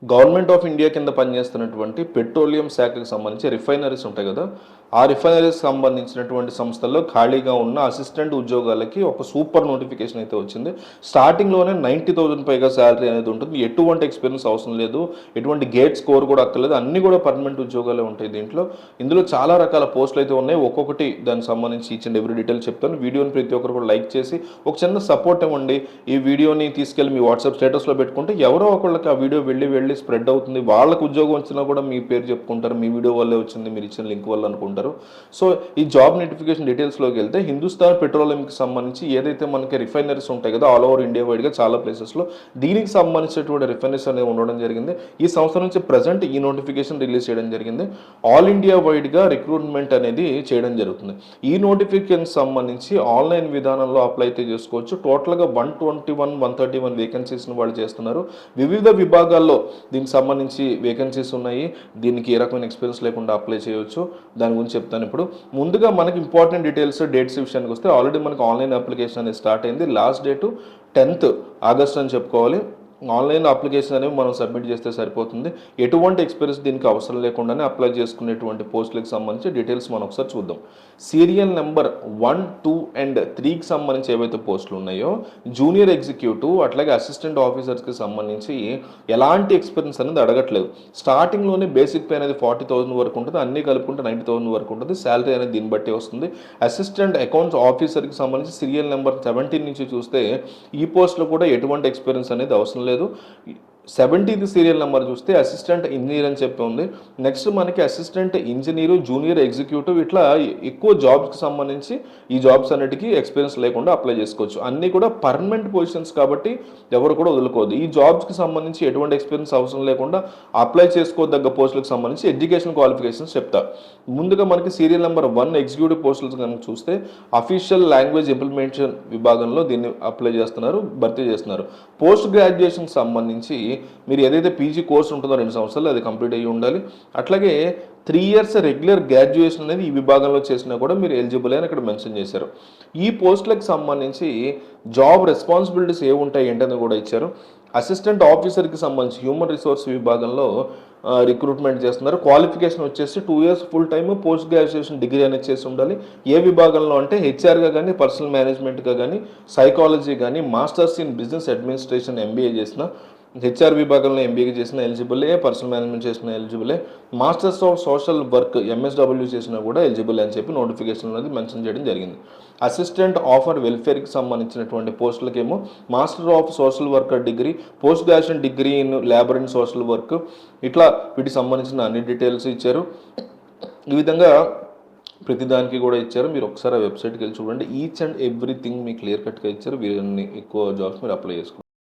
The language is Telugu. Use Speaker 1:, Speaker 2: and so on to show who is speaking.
Speaker 1: గవర్నమెంట్ ఆఫ్ ఇండియా కింద పనిచేస్తున్నటువంటి పెట్రోలియం శాఖకు సంబంధించి రిఫైనరీస్ ఉంటాయి కదా, ఆ రిఫైనరీస్ సంబంధించినటువంటి సంస్థల్లో ఖాళీగా ఉన్న అసిస్టెంట్ ఉద్యోగాలకి ఒక సూపర్ నోటిఫికేషన్ అయితే వచ్చింది. స్టార్టింగ్లోనే 90,000 పైగా శాలరీ అనేది ఉంటుంది. ఎటువంటి ఎక్స్పీరియన్స్ అవసరం లేదు, ఎటువంటి గేట్ స్కోర్ కూడా అక్కర్లేదు, అన్నీ కూడా పర్మనెంట్ ఉద్యోగాలే ఉంటాయి దీంట్లో. ఇందులో చాలా రకాల పోస్టులు అయితే ఉన్నాయి. ఒక్కొక్కటి దానికి సంబంధించి ఈచ్ అండ్ ఎవ్రీ డీటెయిల్ చెప్తాను. వీడియోని ప్రతి ఒక్కరు కూడా లైక్ చేసి ఒక చిన్న సపోర్ట్ ఇవ్వండి. ఈ వీడియోని తీసుకెళ్ళి మీ వాట్సాప్ స్టేటస్లో పెట్టుకుంటే ఎవరో ఒకళ్ళకి ఆ వీడియో వెళ్ళి స్ప్రెడ్ అవుతుంది. వాళ్ళకు ఉద్యోగం వచ్చినా కూడా మీ పేరు చెప్పుకుంటారు, మీ వీడియో వల్లే వచ్చింది, మీరు ఇచ్చిన లింక్ వల్ల అనుకుంటారు. సో ఈ జాబ్ నోటిఫికేషన్ డీటెయిల్స్లోకి వెళ్తే హిందుస్థాన్ పెట్రోలియంకి సంబంధించి ఏదైతే మనకి రిఫైనరీస్ ఉంటాయి కదా ఆల్ ఓవర్ ఇండియా వైడ్గా చాలా ప్లేసెస్లో, దీనికి సంబంధించినటువంటి రిఫైనరీస్ అనేవి ఉండడం జరిగింది. ఈ సంవత్సరం నుంచి ప్రజెంట్ ఈ నోటిఫికేషన్ రిలీజ్ చేయడం జరిగింది. ఆల్ ఇండియా వైడ్గా రిక్రూట్మెంట్ అనేది చేయడం జరుగుతుంది. ఈ నోటిఫికేషన్ సంబంధించి ఆన్లైన్ విధానంలో అప్లై అయితే చేసుకోవచ్చు. టోటల్గా 121-131 వేకెన్సీస్ని వాళ్ళు చేస్తున్నారు. వివిధ విభాగాల్లో దీనికి సంబంధించి వేకెన్సీస్ ఉన్నాయి. దీనికి ఏ రకమైన ఎక్స్పీరియన్స్ లేకుండా అప్లై చేయవచ్చు. దాని గురించి చెప్తాను ఇప్పుడు. ముందుగా మనకి ఇంపార్టెంట్ డీటెయిల్స్, డేట్స్ విషయానికి వస్తే ఆల్రెడీ మనకి ఆన్లైన్ అప్లికేషన్ అనేది స్టార్ట్ అయింది. లాస్ట్ డేటు 10th ఆగస్ట్ అని చెప్పుకోవాలి. ఆన్లైన్ అప్లికేషన్ అనేవి మనం సబ్మిట్ చేస్తే సరిపోతుంది. ఎటువంటి ఎక్స్పీరియన్స్ దీనికి అవసరం లేకుండానే అప్లై చేసుకునేటువంటి పోస్టులకు సంబంధించి డీటెయిల్స్ మనం ఒకసారి చూద్దాం. సీరియల్ నెంబర్ 1, 2 and 3కి సంబంధించి ఏవైతే పోస్టులు ఉన్నాయో జూనియర్ ఎగ్జిక్యూటివ్ అట్లాగే అసిస్టెంట్ ఆఫీసర్స్కి సంబంధించి ఎలాంటి ఎక్స్పీరియన్స్ అనేది అడగట్లేదు. స్టార్టింగ్లోనే బేసిక్ పే అనేది 40,000 వరకు ఉంటుంది, అన్నీ కలుపుకుంటే 90,000 వరకు ఉంటుంది. శాలరీ అనేది దీన్ని బట్టి వస్తుంది. అసిస్టెంట్ అకౌంట్స్ ఆఫీసర్కి సంబంధించి సీరియల్ నెంబర్ 17 నుంచి చూస్తే ఈ పోస్టులో కూడా ఎటువంటి ఎక్స్పీరియన్స్ అనేది అవసరం లేదు. 70th సీరియల్ నెంబర్ చూస్తే అసిస్టెంట్ ఇంజనీర్ అని చెప్పి ఉంది. నెక్స్ట్ మనకి అసిస్టెంట్ ఇంజనీరు, జూనియర్ ఎగ్జిక్యూటివ్ ఇట్లా ఎక్కువ జాబ్స్కి సంబంధించి ఈ జాబ్స్ అన్నిటికీ ఎక్స్పీరియన్స్ లేకుండా అప్లై చేసుకోవచ్చు. అన్నీ కూడా పర్మనెంట్ పొజిషన్స్ కాబట్టి ఎవరు కూడా వదులుకోవద్దు. ఈ జాబ్స్కి సంబంధించి ఎటువంటి ఎక్స్పీరియన్స్ అవసరం లేకుండా అప్లై చేసుకోదగ్గ పోస్టులకు సంబంధించి ఎడ్యుకేషన్ క్వాలిఫికేషన్స్ చెప్తా. ముందుగా మనకి సీరియల్ నెంబర్ 1 ఎగ్జిక్యూటివ్ పోస్టులు కనుక చూస్తే అఫీషియల్ లాంగ్వేజ్ ఇంప్లిమెంటేషన్ విభాగంలో దీన్ని అప్లై చేస్తున్నారు, భర్తీ చేస్తున్నారు. పోస్ట్ గ్రాడ్యుయేషన్కి సంబంధించి మీరు ఏదైతే పీజీ కోర్స్ ఉంటుందో 2 సంవత్సరాలు అది కంప్లీట్ అయ్యి ఉండాలి. అట్లాగే 3 years రెగ్యులర్ గ్రాడ్యుయేషన్ అనేది ఈ విభాగంలో చేసినా కూడా మీరు ఎలిజిబుల్ అని ఇక్కడ మెన్షన్ చేశారు. ఈ పోస్టులకు సంబంధించి జాబ్ రెస్పాన్సిబిలిటీస్ ఏముంటాయి ఏంటని కూడా ఇచ్చారు. అసిస్టెంట్ ఆఫీసర్కి సంబంధించి హ్యూమన్ రిసోర్స్ విభాగంలో రిక్రూట్మెంట్ చేస్తున్నారు. క్వాలిఫికేషన్ వచ్చేసి 2 years full time post graduation degree అనేది చేసి ఉండాలి. ఏ విభాగంలో అంటే హెచ్ఆర్గా కానీ, పర్సనల్ మేనేజ్మెంట్గా కానీ, సైకాలజీ కానీ, masters in business administration MBA చేసిన, హెచ్ఆర్ విభాగంలో ఎంబీఏ చేసిన ఎలిజిబులే, పర్సనల్ మేనేజ్మెంట్ చేసిన ఎలిజిబులే, masters of social work MSW చేసినా కూడా ఎలిజిబుల్ అని చెప్పి నోటిఫికేషన్ అనేది మెన్షన్ చేయడం జరిగింది. అసిస్టెంట్ ఆఫర్ వెల్ఫేర్కి సంబంధించినటువంటి పోస్టులకేమో master of social worker degree, post graduation degree in labour and social work, ఇట్లా వీటికి సంబంధించిన అన్ని డీటెయిల్స్ ఇచ్చారు. ఈ విధంగా ప్రతిదానికి కూడా ఇచ్చారు. మీరు ఒకసారి ఆ వెబ్సైట్కి వెళ్ళి చూడండి. ఈచ్ అండ్ ఎవ్రీథింగ్ మీకు క్లియర్ కట్గా ఇచ్చారు. వీరిని ఎక్కువ జాబ్స్ మీరు అప్లై చేసుకోండి.